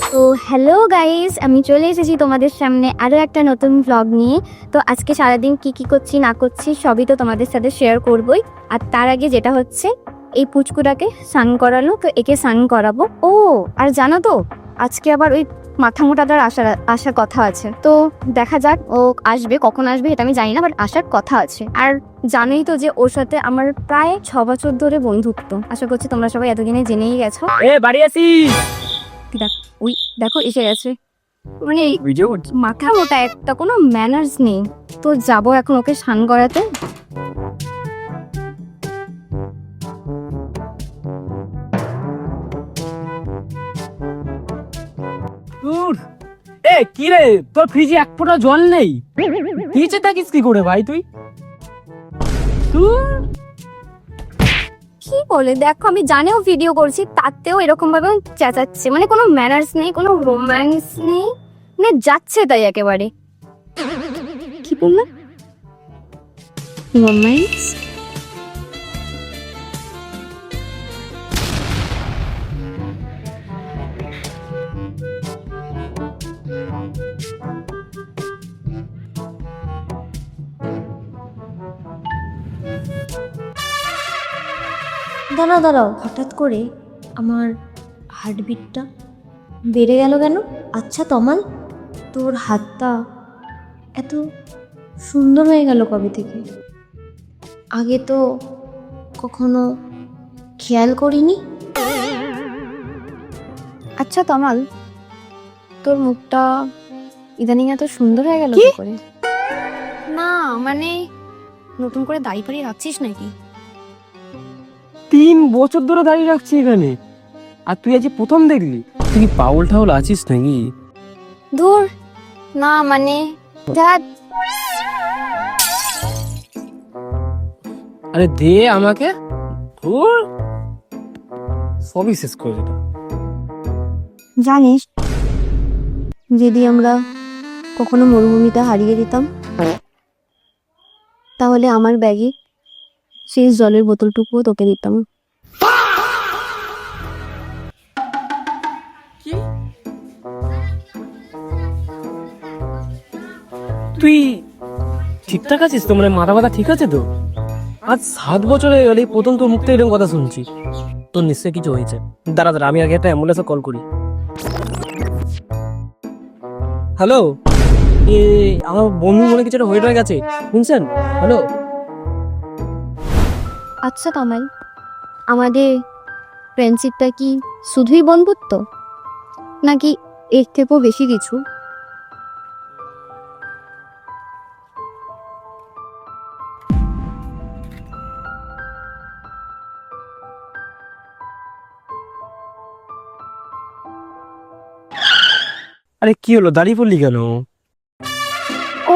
তো hello guys, আমি চলে এসেছি তোমাদের সামনে আরও একটা নতুন ভ্লগ নিয়ে। তো আজকে সারাদিন কি করছি না করছি সবই তো তোমাদের সাথে শেয়ার করবই। আর তার আগে যেটা হচ্ছে, এই পুচকুটাকে স্নান করালো, তো একে স্নান করাবো। ও আর জানো তো, আজকে আবার ওই মাথা মোটাটার আসার কথা আছে। তো দেখা যাক ও আসবে, কখন আসবে এটা আমি জানি না, বাট আসার কথা আছে। আর জানোই তো যে ওর সাথে আমার প্রায় 6 বছর ধরে বন্ধুত্ব। আশা করছি তোমরা সবাই এতদিনে জেনেই গেছো। বাড়ি আসিস। ওই দেখো এসে গেছে। মানে মাথা মোটা একটা, কোনো ম্যানার্স নেই। তো যাবো এখন ওকে স্নান করাতে। কি রে, তোর ফ্রিজে এক ফোঁটা জল নেই? নিচে থাকিস কি করে ভাই তুই? কি বলে দেখো, আমি জানিও ভিডিও করছি, তাতেও এরকম ভাবে চেঁচাচ্ছে। মানে কোনো ম্যানার্স নেই, কোনো রোম্যান্স নেই, মানে যাচ্ছে তাই একেবারে। কি বললাম? রোম্যান্স? দাঁড়াও, হঠাৎ করে আমার হার্টবিটটা বেড়ে গেল কেন? আচ্ছা তমাল, তোর হাতটা এত সুন্দর হয়ে গেল কবে থেকে? আগে তো কখনো খেয়াল করিনি। আচ্ছা তমাল, তোর মুখটা ইদানিং এত সুন্দর হয়ে গেল কি করে? না মানে নতুন করে দাড়ি ফাড়ি রাখছিস নাকি? 3 বছর ধরে দাঁড়িয়ে রাখছি এখানে, আর তুই আজ প্রথম দেখলি? তুই কি পাউল ঠাউল আছিস নাকি? ধুর, না মানে আরে দে আমাকে। ধুর, সবই শেষ করে দিল। জানিস, যদি আমরা কখনো মরুভূমিতে হারিয়ে দিতাম, তাহলে আমার ব্যাগে সেই জলের বোতলটুকুও তোকে দিতাম। তুই ঠিকঠাক আছিস তো? মানে মাথা ব্যথা ঠিক আছে তো? আজ 7 বছর হয়ে গেল, প্রথম তোর মুখ থেকে এরকম কথা শুনছি। তোর নিশ্চয়ই কিছু হয়েছে। দাঁড়া আমি আগে একটা অ্যাম্বুলেন্সে কল করি। হ্যালো, আমার বন্ধু মনে কিছু একটা হয়ে গেছে, শুনছেন? হ্যালো। আচ্ছা তামাই, আমাদের ফ্রেন্ডশিপটা কি শুধুই বন্ধুত্ব, নাকি এর থেকেও বেশি কিছু? আরে কি হলো, দাঁড়িয়ে পড়লি কেন?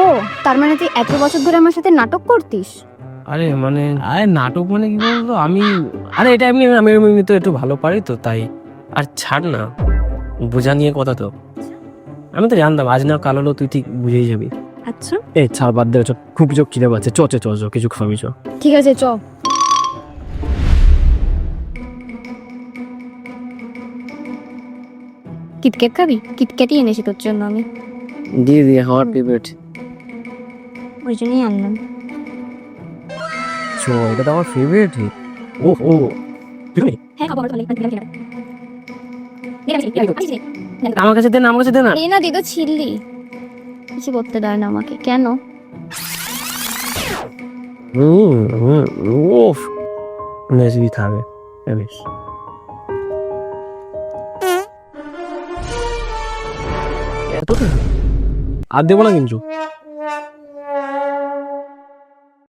ও তার মানে তুই এত বছর ধরে আমার সাথে নাটক করতিস? আরে নাটক মানে কি বলতো, এটা এমনি আমি তো একটু ভালো পারি তো তাই। আর ছাড় না, বোঝা নিয়ে কথা তো। আমি তো জানতাম আজ না কাল হলো তুই ঠিক বুঝেই যাবি। আচ্ছা ছাড়, বাদ দে, খুব চোখ খিদে পাচ্ছে। চ কিছু খাবি চ। ঠিক আছে, চ। কিটক্যাট খাবি? কিটক্যাটই এনেছি তোর জন্য আমি। দিয়ে আমার ফেভারিট। ওই জন্যই আনলাম। চ, এটা তো আমার ফেভারিট। ও হ্যাঁ খাবো, আমার কাছে দে না। এই না দিদো, ছিললি কিছু করতে দেয় না আমাকে কেন? ওফ, নেসবি থামে বেশ। আর দেবো না কিন্তু।